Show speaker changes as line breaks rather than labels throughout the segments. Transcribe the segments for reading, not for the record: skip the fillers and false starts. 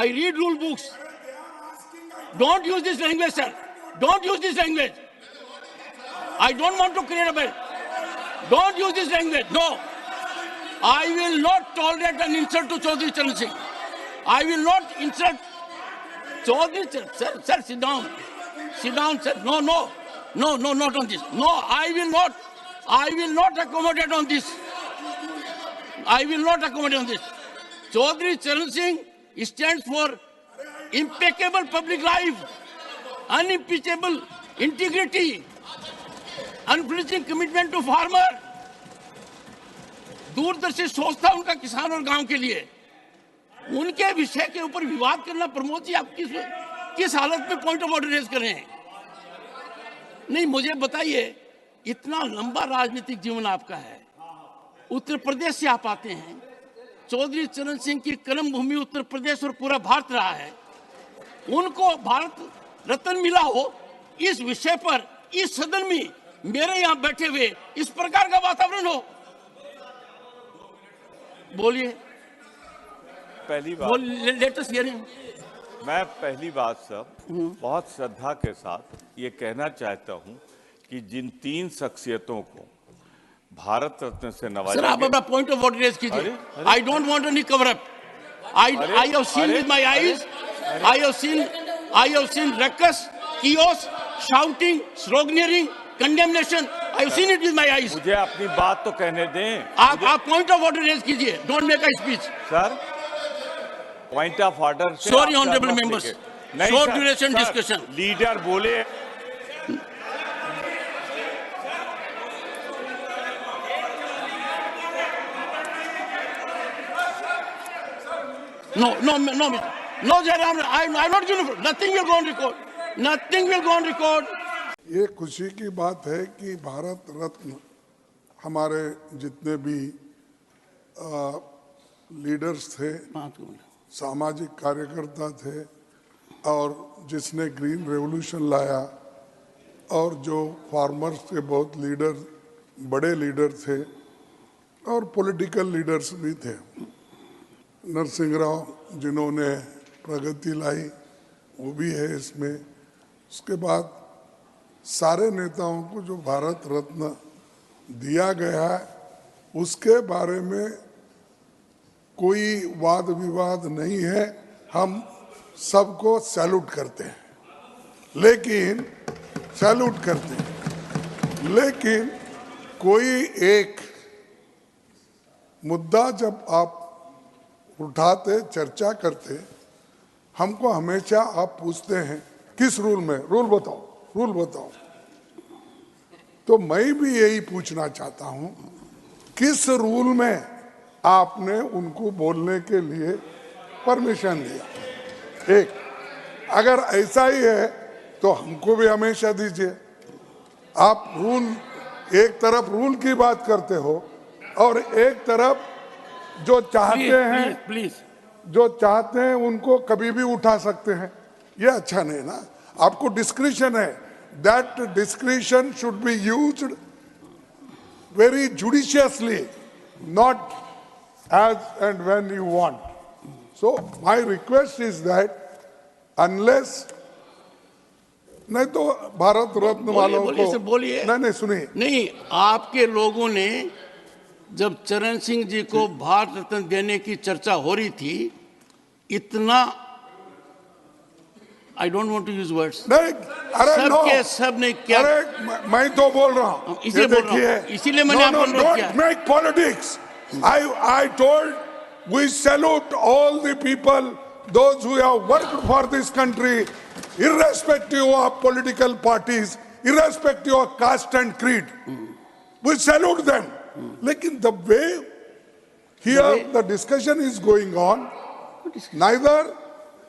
I read rule books. Don't use this language, sir. Don't use this language. I don't want to create a bill. Don't use this language. No. I will not tolerate an insult to Chaudhary Charan Singh. I will not insult Chaudhary Charan. Sir, sit down. Sit down, sir. No, not on this. No, I will not accommodate on this. I will not accommodate on this. Chaudhary Charan Singh stands for impeccable public life, unimpeachable integrity, unflinching commitment to farmer. दूरदर्शी सोच था उनका किसान और गांव के लिए। उनके विषय के ऊपर विवाद करना प्रमोद जी आप किस हालत में पॉइंट ऑफ ऑर्डर रेज कर रहे हैं? नहीं, मुझे बताइए, इतना लंबा राजनीतिक जीवन आपका है, उत्तर प्रदेश से आप आते हैं, चौधरी चरण सिंह की कर्म भूमि उत्तर प्रदेश और पूरा भारत रहा है, उनको भारत रत्न मिला हो, इस विषय पर इस सदन में मेरे यहां बैठे हुए इस प्रकार का वातावरण हो, बोलिए।
पहली बात,
लेटेस्ट हियरिंग,
मैं पहली बात सब बहुत श्रद्धा के साथ ये कहना चाहता हूं कि जिन 3 शख्सियतों को भारत रत्न से नवाजा
सर, आप अपना पॉइंट ऑफ ऑर्डर रेज कीजिए। I don't want any cover up. I have seen with my eyes. I have seen ruckus, chaos, shouting, sloganeering, condemnation. I have seen it with my eyes.
मुझे अपनी बात तो कहने दें।
आप point of order raise कीजिए। Don't make a speech.
Sir, point of order.
Sorry, honorable members. Short duration discussion.
Leader बोले।
No, Jairam, I'm not going to. Nothing will go on record. Nothing will go on record.
ये खुशी की बात है कि भारत रत्न हमारे जितने भी लीडर्स थे, सामाजिक कार्यकर्ता थे, और जिसने ग्रीन रेवोल्यूशन लाया, और जो फार्मर्स के बहुत लीडर, बड़े लीडर थे, और पॉलिटिकल लीडर्स भी थे, नरसिंह राव जिन्होंने प्रगति लाई, वो भी है इसमें। उसके बाद सारे नेताओं को जो भारत रत्न दिया गया है, उसके बारे में कोई वाद विवाद नहीं है। हम सबको सैल्यूट करते हैं, लेकिन कोई एक मुद्दा जब आप उठाते, चर्चा करते, हमको हमेशा आप पूछते हैं किस रूल में, रूल बताओ। तो मैं भी यही पूछना चाहता हूं, किस रूल में आपने उनको बोलने के लिए परमिशन दिया? एक, अगर ऐसा ही है तो हमको भी हमेशा दीजिए। आप रूल, एक तरफ रूल की बात करते हो और एक तरफ जो चाहते हैं,
प्लीज,
जो चाहते हैं उनको कभी भी उठा सकते हैं। ये अच्छा नहीं ना। आपको डिस्क्रिशन है, that discretion should be used very judiciously, not as and when you want. So my request is that unless, नहीं तो भारत रत्न वालों को
बोलिए।
नहीं सुनिए।
नहीं, आपके लोगों ने जब चरण सिंह जी को भारत रत्न देने की चर्चा हो रही थी, इतना, I don't want to use words,
नहीं, अरे नो,
सब ने क्या,
अरे मैं तो बोल रहा हूँ,
इसीलिए मैंने आपको अनुरोध किया।
Don't make politics. I told we salute all the people, those who have worked for this country, irrespective of political parties, irrespective of caste and creed. We salute them. Lekin the way here the discussion is going on, neither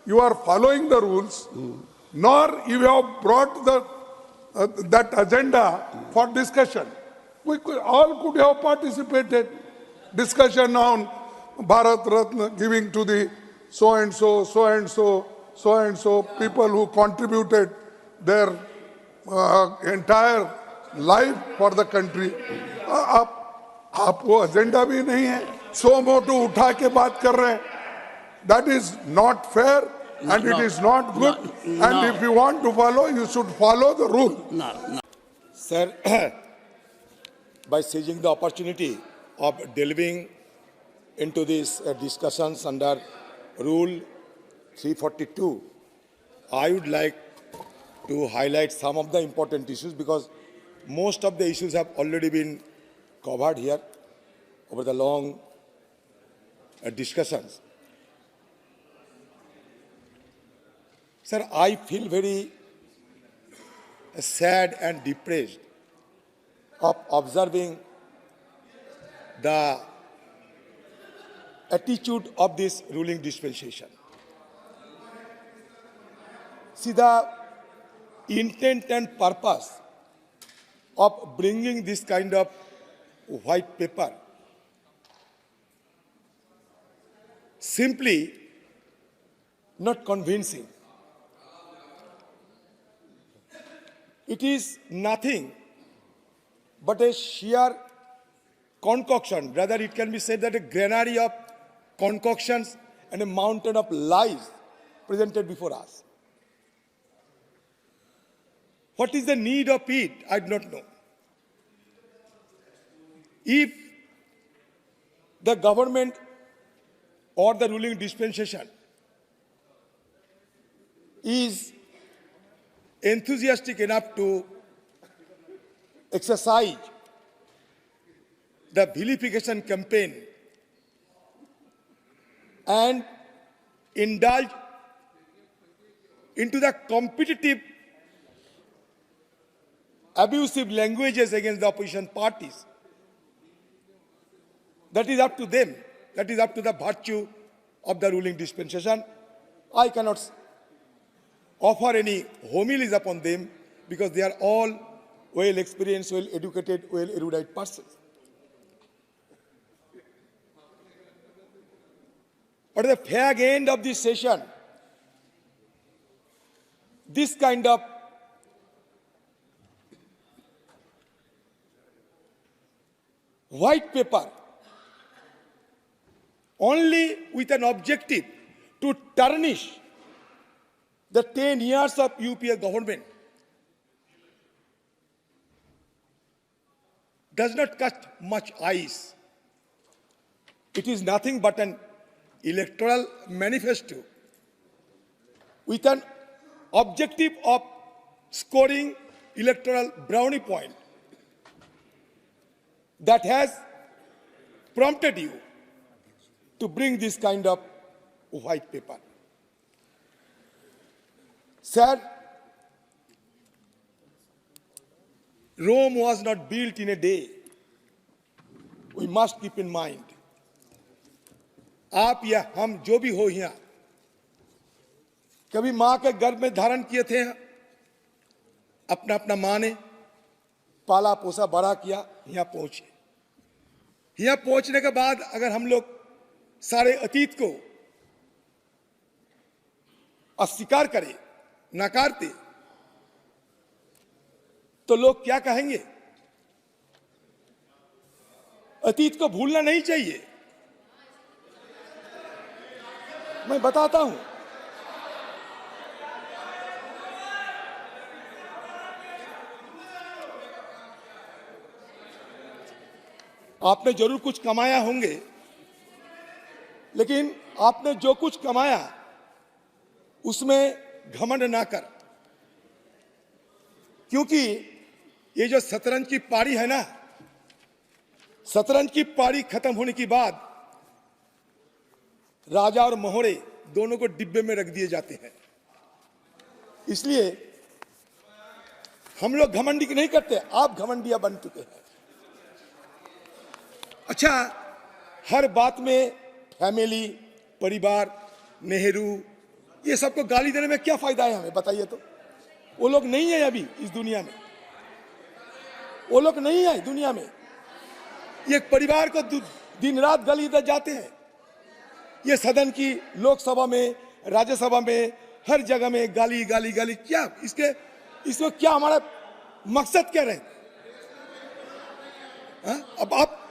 you are following the rules, nor you have brought that agenda for discussion. We all could have participated. Discussion on Bharat Ratna giving to the so and so people who contributed their entire life for the country. आप वो agenda भी नहीं है, सो मोटो उठा के बात कर रहे हैं। That is not fair and
no,
it is not good.
no.
And if you want to follow, you should follow the rule.
No.
Sir, by seizing the opportunity of delving into these discussions under Rule 342, I would like to highlight some of the important issues because most of the issues have already been covered here over the long discussions. Sir, I feel very sad and depressed of observing the attitude of this ruling dispensation. See, the intent and purpose of bringing this kind of white paper simply not convincing. It is nothing but a sheer concoction. Rather, it can be said that a granary of concoctions and a mountain of lies presented before us. What is the need of it? I do not know. If the government or the ruling dispensation is enthusiastic enough to exercise the vilification campaign and indulge into the competitive abusive languages against the opposition parties, that is up to them. That is up to the virtue of the ruling dispensation. I cannot offer any homilies upon them because they are all well experienced, well educated, well erudite persons. But at the fag end of this session, this kind of white paper, only with an objective to tarnish the 10 years of UPA government, does not cut much ice. It is nothing but an electoral manifesto with an objective of scoring electoral brownie point that has prompted you to bring this kind of white paper. Sir, Rome was not built in a day. We must keep in mind. आप या हम जो भी हो यहाँ कभी माँ के गर्भ में धारण किए थे, अपना अपना माँ ने पाला पोसा बड़ा किया, यहाँ पहुंचे। यहाँ पहुंचने के बाद अगर हम लोग सारे अतीत को अस्वीकार करें, नकारते, तो लोग क्या कहेंगे? अतीत को भूलना नहीं चाहिए। मैं बताता हूं, आपने जरूर कुछ कमाया होंगे, लेकिन आपने जो कुछ कमाया उसमें घमंड ना कर, क्योंकि ये जो शतरंज की पारी है ना, शतरंज की पारी खत्म होने के बाद राजा और मोहरे दोनों को डिब्बे में रख दिए जाते हैं। इसलिए हम लोग घमंडी नहीं करते, आप घमंडिया बन चुके हैं। अच्छा, हर बात में फैमिली, परिवार, नेहरू, ये सबको गाली देने में क्या फायदा है हमें? बताइए तो। वो लोग नहीं है अभी इस दुनिया में, वो लोग नहीं है दुनिया में। ये परिवार को दिन रात गाली दे जाते हैं। ये सदन की लोकसभा में, राज्यसभा में, हर जगह में गाली गाली गाली। क्या इसको क्या हमारा मकसद क्या रहे? अब आप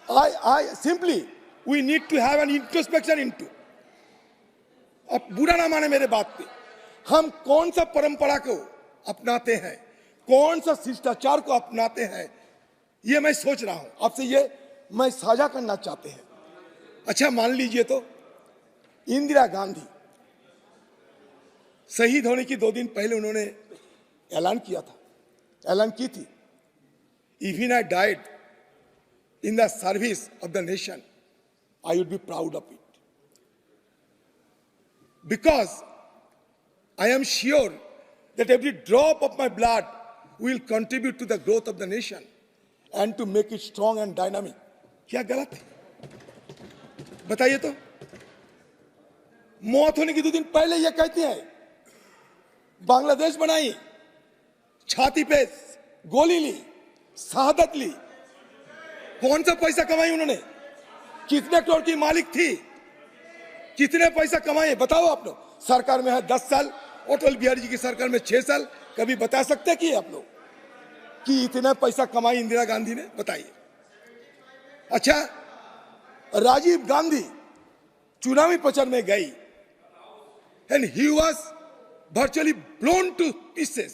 I simply we need to have an introspection into अब बुरा ना माने मेरे बात पे, हम कौन सा परंपरा को अपनाते हैं, कौन सा शिष्टाचार को अपनाते हैं, ये मैं सोच रहा हूं आपसे, ये मैं साझा करना चाहते हैं। अच्छा मान लीजिए तो इंदिरा गांधी शहीद होने की 2 दिन पहले उन्होंने ऐलान की थी, even I died in the service of the nation, I would be proud of it, because I am sure that every drop of my blood will contribute to the growth of the nation and to make it strong and dynamic. क्या गलत है? बताइए तो। मौत होने की 2 दिन पहले ये कहते हैं, बांग्लादेश बनाई, छाती पे गोली ली, शहादत ली, कौन सा पैसा कमाई उन्होंने, कितने करोड़ की मालिक थी, कितने पैसा कमाए बताओ आप लोग। सरकार में है 10 साल, अटल बिहारी जी की सरकार में 6 साल, कभी बता सकते कि आप लोग कि इतना पैसा कमाई इंदिरा गांधी ने, बताइए। अच्छा राजीव गांधी चुनावी प्रचार में गई and he was virtually blown two pieces,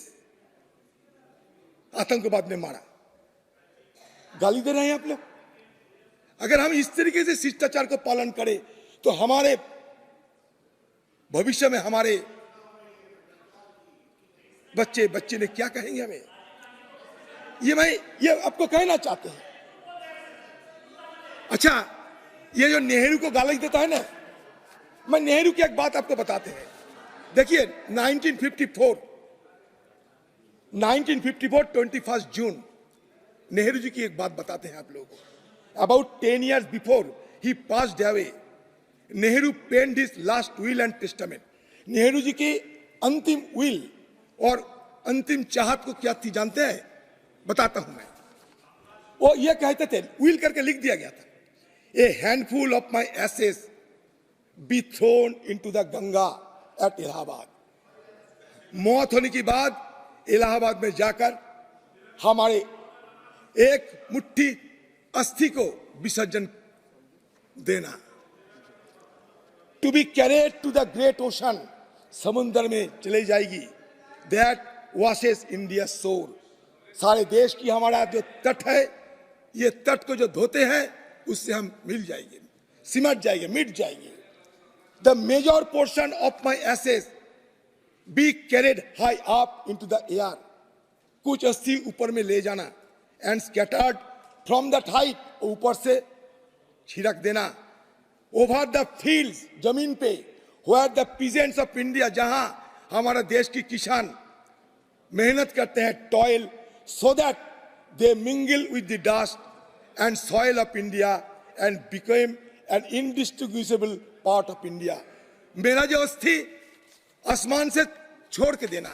आतंकवाद ने मारा, गाली दे रहे हैं आप लोग। अगर हम इस तरीके से शिष्टाचार को पालन करें तो हमारे भविष्य में हमारे बच्चे ने क्या कहेंगे हमें, ये आपको कहना चाहते हैं। अच्छा ये जो नेहरू को गाली देता है ना, मैं नेहरू की एक बात आपको बताते हैं। देखिए 1954 21 जून नेहरू जी की एक बात बताते हैं आप लोगों को। अबाउट 10 years बिफोर ही passed away, Nehru penned his last will and testament. Nehru ji की अंतिम विल और अंतिम चाहत को क्या थी जानते हैं, बताता हूं मैं। वो ये कहते थे, विल करके लिख दिया गया था, a handful of my ashes be thrown into the Ganga at Allahabad. मौत होने के बाद इलाहाबाद में जाकर हमारे एक मुट्ठी अस्थि को विसर्जन देना, to be carried to the great ocean, समुद्र में चले जाएगी, दैट वॉशेस इंडिया शोर। सारे देश की हमारा जो तट है, ये तट को जो धोते हैं उससे हम मिल जाएंगे, सिमट जाएंगे, मिट जाएंगे। The major portion of my ashes be carried high up into the air, कुछ अस्थि ऊपर में ले जाना, and scattered from that height, ऊपर से छिड़क देना, ओवर द फील्ड्स, जमीन पे, where the peasants of India, जहां हमारा देश की किसान मेहनत करते हैं, toil, so that they mingle with the dust and soil of India and became an indistinguishable part of India. मेरा जो अस्थि आसमान से छोड़ के देना,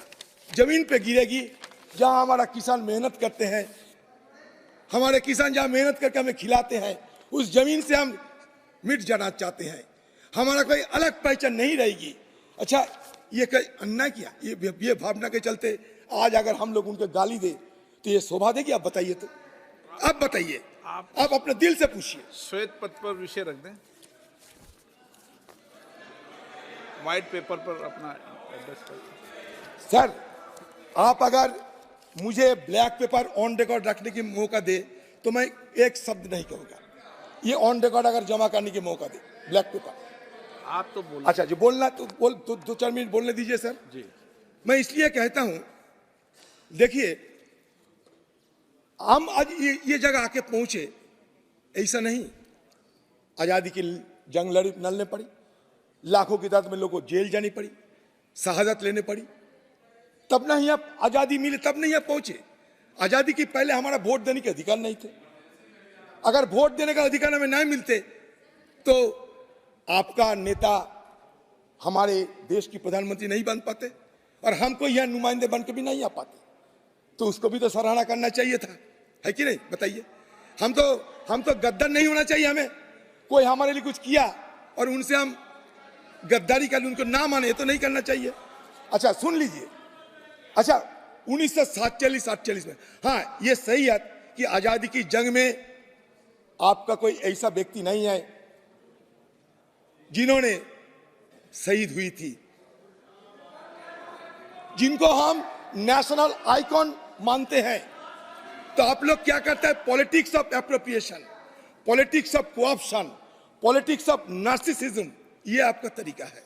जमीन पे गिरेगी, जहां हमारा किसान मेहनत करते हैं, हमारे किसान जहां मेहनत करके हमें खिलाते हैं, उस जमीन से हम मिट जाना चाहते हैं, हमारा कोई अलग पहचान नहीं रहेगी। अच्छा ये कोई अन्याय किया, ये भावना के चलते आज अगर हम लोग उनको गाली दे तो ये शोभा देगी? आप बताइए तो, आप बताइए, आप अपने दिल से पूछिए।
श्वेत पत्र पर विषय रख दें, व्हाइट पेपर पर अपना एड्रेस कर।
सर आप अगर मुझे ब्लैक पेपर ऑन रिकॉर्ड रखने की मौका दे तो मैं एक शब्द नहीं कहूंगा, ये ऑन रिकॉर्ड अगर जमा करने की मौका दे ब्लैक पेपर।
आप तो बोल,
अच्छा जो बोलना तो बोल, 2-4 मिनट बोलने दीजिए सर
जी।
मैं इसलिए कहता हूं, देखिए हम आज ये जगह आके पहुंचे, ऐसा नहीं, आजादी की जंग लड़ने पड़ी, लाखों की तादाद में लोगों को जेल जानी पड़ी, शहादत लेने पड़ी, तब नहीं आप आजादी मिली, तब नहीं आप पहुंचे। आजादी की पहले हमारा वोट देने के अधिकार नहीं थे। अगर वोट देने का अधिकार हमें नहीं मिलते तो आपका नेता हमारे देश की प्रधानमंत्री नहीं बन पाते और हमको यह नुमाइंदे बन के भी नहीं आ पाते, तो उसको भी तो सराहना करना चाहिए था, है कि नहीं? बताइए। हम तो गद्दार नहीं होना चाहिए, हमें कोई हमारे लिए कुछ किया और उनसे हम गद्दारी कर उनको ना माने, तो नहीं करना चाहिए। अच्छा सुन लीजिए, अच्छा 1947-48 में, हाँ ये सही है कि आजादी की जंग में आपका कोई ऐसा व्यक्ति नहीं है जिन्होंने शहीद हुई थी, जिनको हम नेशनल आइकॉन मानते हैं। तो आप लोग क्या करते हैं? Politics of appropriation, politics of co-option, politics of narcissism, ये आपका तरीका है।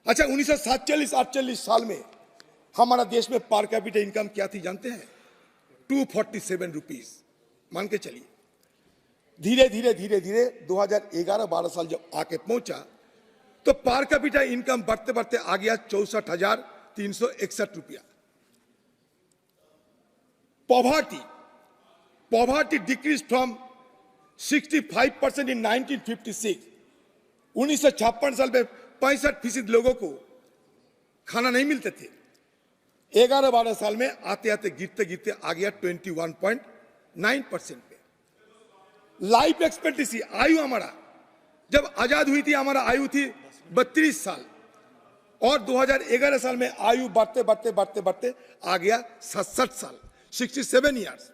अच्छा, 1947-48 साल में हमारा देश में पर कैपिटा इनकम क्या थी जानते हैं? 247 रुपीज मान के चलिए। धीरे धीरे धीरे धीरे 2011-12 साल जब आके पहुंचा तो पर कैपिटा इनकम बढ़ते बढ़ते आ गया 64,361 रुपया। पॉवर्टी डिक्रीज फ्रॉम 65% इन 1956। 1956 साल में 65% लोगों को खाना नहीं मिलते थे। 11-12 साल में आते आते गिरते गिरते आ गया 21.9% पे। लाइफ एक्सपेक्टेंसी, आयु हमारा जब आजाद हुई थी, हमारा आयु थी 32 साल और 2011 साल में आयु बढ़ते बढ़ते बढ़ते बढ़ते आ गया 67 साल, 67 ईयर्स।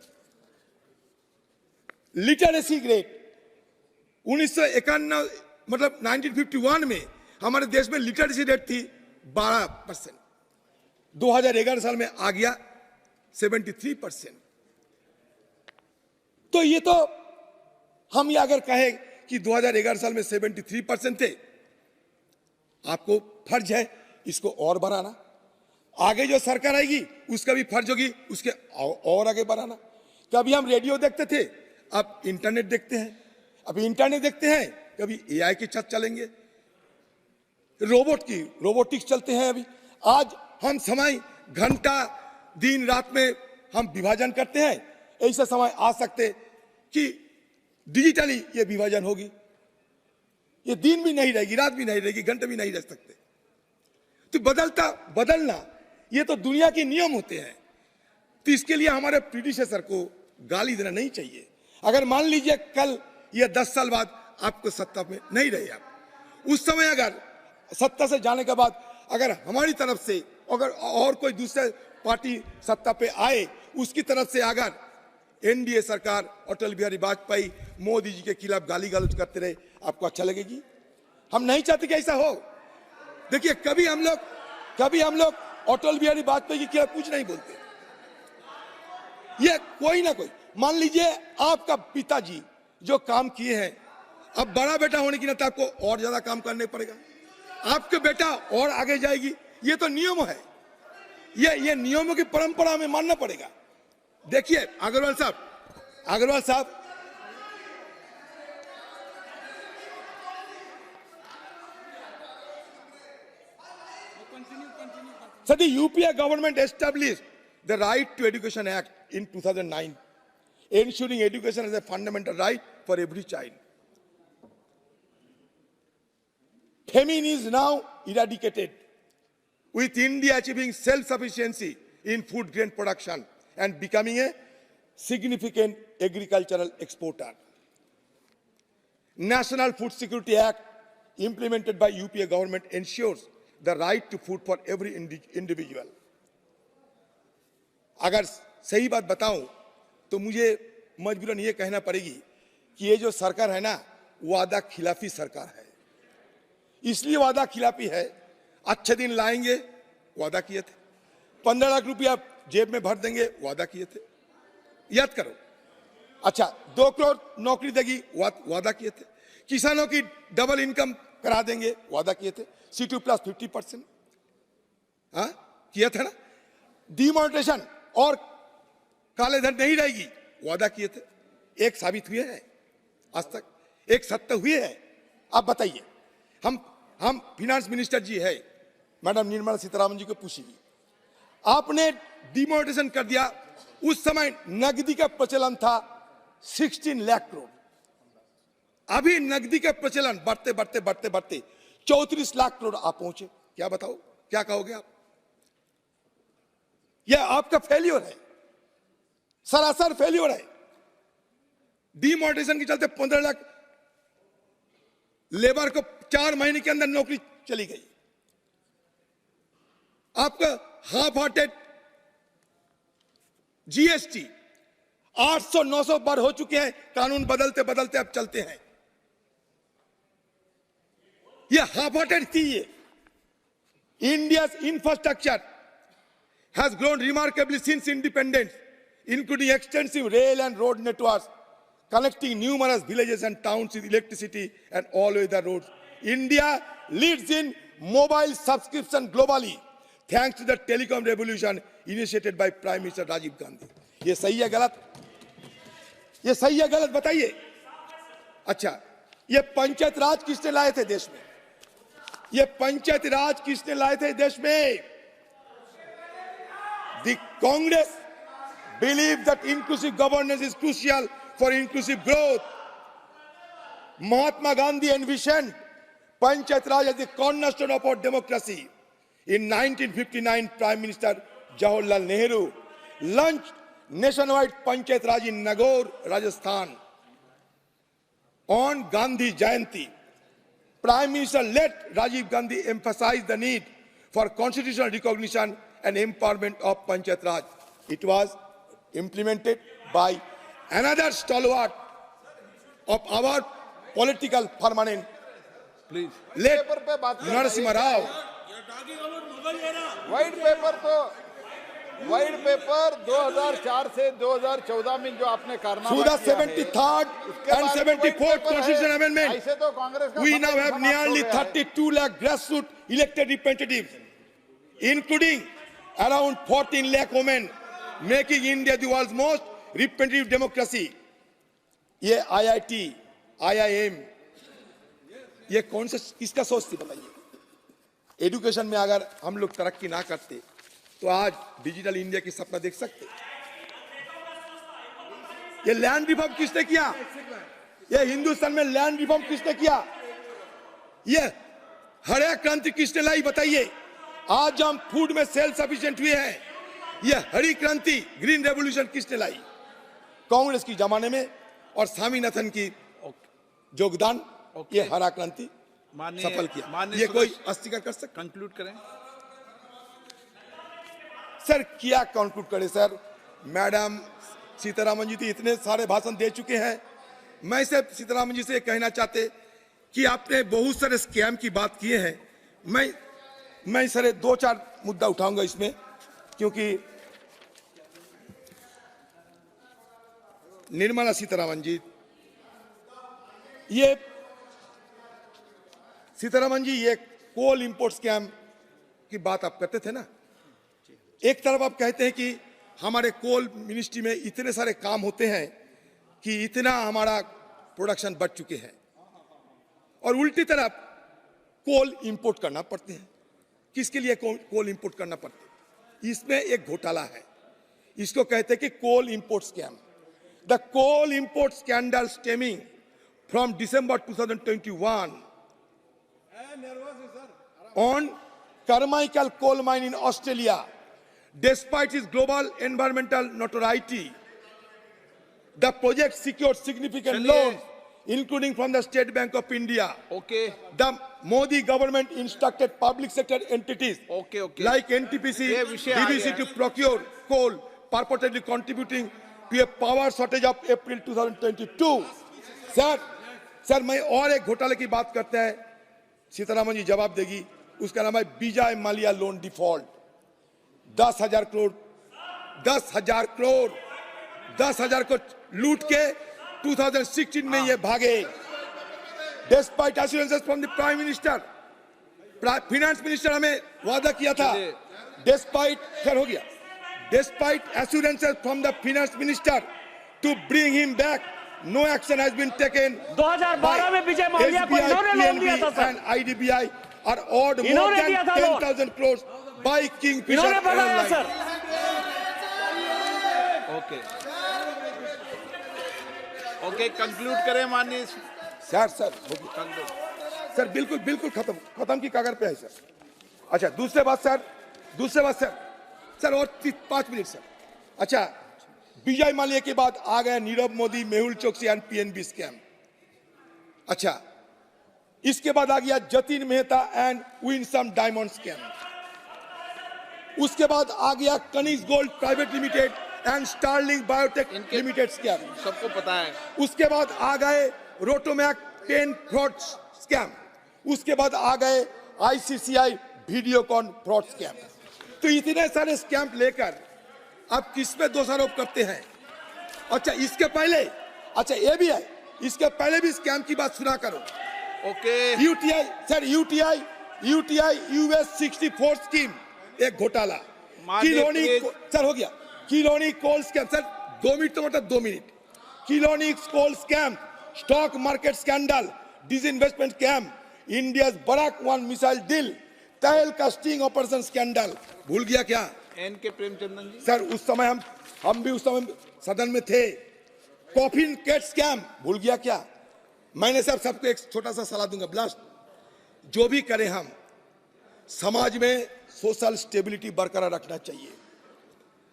लिटरेसी रेट 1951 मतलब 1951 में हमारे देश में लिटरेसी रेट थी 12%, 2011 साल में आ गया 73%। तो ये तो हम ये अगर कहें कि 2011 साल में 73% थे, आपको फर्ज है इसको और बढ़ाना। आगे जो सरकार आएगी उसका भी फर्ज होगी उसके और आगे बढ़ाना। कभी हम रेडियो देखते थे, अब इंटरनेट देखते हैं, अभी इंटरनेट देखते हैं, कभी एआई के छत चलेंगे, रोबोटिक्स चलते हैं। अभी आज हम समय घंटा दिन रात में हम विभाजन करते हैं, ऐसा समय आ सकते कि डिजिटली ये विभाजन होगी, ये दिन भी नहीं रहेगी, रात भी नहीं रहेगी, घंटे भी नहीं रह सकते। तो बदलना ये तो दुनिया के नियम होते हैं। तो इसके लिए हमारे प्रीडिसेसर को गाली देना नहीं चाहिए। अगर मान लीजिए कल या 10 साल बाद आपको सत्ता में नहीं रहे, आप उस समय अगर सत्ता से जाने के बाद अगर हमारी तरफ से अगर और कोई दूसरे पार्टी सत्ता पे आए, उसकी तरफ से अगर एनडीए सरकार अटल बिहारी वाजपेयी मोदी जी के खिलाफ गाली गलौज करते रहे, आपको अच्छा लगेगी? हम नहीं चाहते कि ऐसा हो। देखिए, कभी हम लोग अटल बिहारी वाजपेयी के खिलाफ कुछ नहीं बोलते। ये कोई ना कोई, मान लीजिए आपका पिताजी जो काम किए हैं, अब बड़ा बेटा होने की नाते आपको और ज्यादा काम करने पड़ेगा, आपके बेटा और आगे जाएगी। ये तो नियम है, ये नियमों की परंपरा हमें मानना पड़ेगा। देखिए अग्रवाल साहब So the UPA government established the Right to Education Act in 2009, ensuring education as a fundamental right for every child. Famine is now eradicated, with India achieving self-sufficiency in food grain production and becoming a significant agricultural exporter. National Food Security Act implemented by UPA government ensures the right to food for every individual. अगर सही बात बताऊं तो मुझे मजबूरन ये कहना पड़ेगी कि ये जो सरकार है ना, वादा खिलाफी सरकार है। इसलिए वादा खिलाफी है, अच्छे दिन लाएंगे, वादा किए थे, 15 लाख रुपया जेब में भर देंगे, वादा किए थे, याद करो। अच्छा, 2 करोड़ नौकरी देगी, वादा किए थे, किसानों की डबल इनकम करा देंगे, वादा किए थे, C2 प्लस 50%, हाँ किया था ना। डिमोनेटाइजेशन और काले धन नहीं रहेगी, वादा किए थे। एक साबित हुए हैं आज तक, एक सत्य हुए हैं। आप बताइए, हम फिनांस मिनिस्टर जी है मैडम निर्मला सीतारामन जी को पूछिए, आपने डिमोनेटाइजेशन कर दिया, उस समय नकदी का प्रचलन था 16 लाख करोड़, अभी नकदी का प्रचलन बढ़ते बढ़ते बढ़ते बढ़ते 34 लाख करोड़ आप पहुंचे। क्या बताओ, क्या कहोगे आप? यह आपका फेल्योर है, सरासर फेल्योर है। डिमोनेटाइजेशन के चलते 15 लाख लेबर को 4 महीने के अंदर नौकरी चली गई। आपका हाफ हार्टेड जीएसटी 800-900 बार हो चुके हैं, कानून बदलते बदलते अब चलते हैं। ये हाफ-हार्टेड थी ये। India's infrastructure has grown remarkably since independence, including extensive rail and road networks connecting numerous villages and towns with electricity and all-weather roads. India leads in mobile subscription globally thanks to the telecom revolution initiated by Prime Minister Rajiv Gandhi. ये सही है गलत? ये सही है गलत बताइए। अच्छा, ये पंचायत राज किसने लाए थे देश में? ये पंचायत राज किसने लाए थे देश में? The Congress believes that inclusive governance is crucial for inclusive growth. Mahatma Gandhi envisioned Panchayat Raj as the cornerstone of our democracy. In 1959, Prime Minister Jawaharlal Nehru launched nationwide Panchayat Raj in Nagaur, Rajasthan. On Gandhi Jayanti, Prime Minister let Rajiv Gandhi emphasize the need for constitutional recognition and empowerment of Panchayat Raj. It was implemented by another stalwart of our political permanent,
please
late
paper पे बात करना
Narasimha Rao.
White paper 2004 से 2014 में जो आपने कारनामा
Through the
किया है,
73rd
उसके
and
बाद में white
74th
paper है।
Constitution Amendment,
ऐसे तो कांग्रेस का
we
समय
now have
समाप्त हो
nearly
गया है।
32 lakh grassroots elected representatives, including around 14 lakh women, making India the world's most representative democracy. ये IIT, IIM, ये कौन सा किसका सोच थी बताइए? एजुकेशन में अगर हम लोग तरक्की ना करते तो आज डिजिटल इंडिया की सपना देख सकते। ये लैंड रिफॉर्म किसने किया? ये हिंदुस्तान में लैंड रिफॉर्म किसने किया? ये हरित क्रांति किसने लाई बताइए? आज हम फूड में सेल्फ सफिशिएंट हुए हैं। ये हरी क्रांति, ग्रीन रेवोल्यूशन किसने लाई? कांग्रेस की जमाने में और स्वामीनाथन की योगदान, ये हरा क्रांति सफल किया। ये कोई अस्वीकार कर सकता?
कंक्लूड करें।
सर क्या कंक्लूड करे सर? मैडम सीतारामन जी तो इतने सारे भाषण दे चुके हैं। मैं सिर्फ सीतारामन जी से कहना चाहते कि आपने बहुत सारे स्कैम की बात किए हैं। मैं सर 2-4 मुद्दा उठाऊंगा इसमें, क्योंकि निर्मला सीतारामन जी, ये सीतारामन जी ये कोल इंपोर्ट स्कैम की बात आप करते थे ना। एक तरफ आप कहते हैं कि हमारे कोल मिनिस्ट्री में इतने सारे काम होते हैं कि इतना हमारा प्रोडक्शन बढ़ चुके हैं, और उल्टी तरफ कोल इंपोर्ट करना पड़ते हैं। किसके लिए कोल इंपोर्ट करना पड़ता है? इसमें एक घोटाला है, इसको कहते हैं कि coal import scam. The coal import scandal stemming from December 2021 on Carmichael coal mine in Australia. Despite its global environmental notoriety, the project secured significant loans, including from the State Bank of India.
Okay.
The Modi government instructed public sector entities
Okay.
like NTPC,
ये विषय आ
DVC
गया
to procure coal, purportedly contributing to a power shortage of April 2022. Sir मैं और एक घोटाले की बात करते हैं, सीतारामन जी जवाब देगी। उसका नाम है विजय माल्या लोन डिफॉल्ट। 10,000 करोड़ 10,000 को लूट के 2016 में ये भागे। Despite assurances from the Prime Minister, Finance Minister हमें वादा किया था। Despite assurances from the Finance Minister to bring him back, no action has been taken.
2012 में विजय माल्या को इन्होंने लोन दिया था sir.
and IDBI are owed more
इन्होंने
than
दिया था लोन।
10,000 crores by Kingfisher
इन्होंने बताया
Airlines.
सर।
ओके कंक्लूड करें माननीय।
सर बिल्कुल खत्म की कागर पे है सर। अच्छा दूसरे बात सर और 5 मिनट सर। अच्छा विजय माल्या के बाद आ गया Nirav Modi, Mehul Choksi and PNB scam. अच्छा इसके बाद आ गया Jatin Mehta and Winsome Diamond scam. उसके बाद आ गया Kanishk Gold Private Limited and Sterling Biotech Limited scam.
सबको पता है।
उसके बाद आ गए रोटोमैक पेन फ्रॉड स्कैम। उसके बाद आ गए आईसीसीआई वीडियोकॉन फ्रॉड स्कैम। तो इतने सारे स्कैम लेकर आप किस पे दोषारोप करते हैं? अच्छा इसके पहले, अच्छा ये भी है, इसके पहले भी स्कैम की बात सुना करो।
Okay
UTI sir, UTI US 64 scheme एक घोटाला। किलोनी सर हो गया, किलोनी कोल स्कैम सर 2 मिनट तो मतलब 2 मिनट। किलोनी coal scam, stock market scandal, disinvestment scam, India Barak 1 missile deal, तेल कास्टिंग ऑपरेशन स्कैंडल, भूल गया क्या?
एन.के. प्रेमचंद्रन जी
सर उस समय हम भी उस समय सदन में थे। कॉफिन कैट स्कैम, भूल गया क्या? मैंने सबको एक छोटा सा सलाह दूंगा, ब्लास्ट जो भी करें हम समाज में सोशल स्टेबिलिटी बरकरार रखना चाहिए।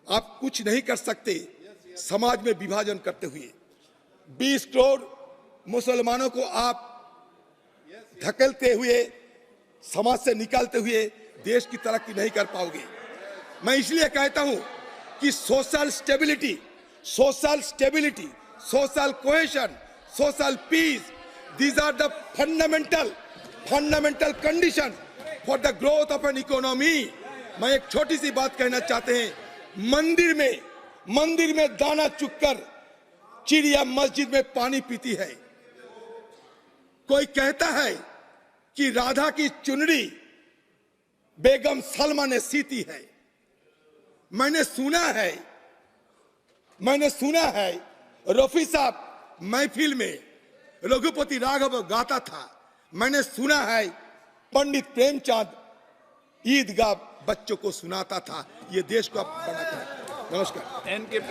आप कुछ नहीं कर सकते समाज में विभाजन करते हुए। 20 करोड़ मुसलमानों को आप धकेलते हुए, समाज से निकालते हुए देश की तरक्की नहीं कर पाओगे। मैं इसलिए कहता हूं कि social stability, social cohesion, social peace, these are the fundamental condition for the growth of an economy। मैं एक छोटी सी बात कहना चाहते हैं, मंदिर में दाना चुगकर चिड़िया मस्जिद में पानी पीती है। कोई कहता है कि राधा की चुनरी बेगम सलमा ने सीती है। मैंने सुना है रफी साहब महफिल में रघुपति राघव गाता था। मैंने सुना है पंडित प्रेमचंद ईदगाह बच्चों को सुनाता था। ये देश को अब बनाता है। नमस्कार।
एन.के.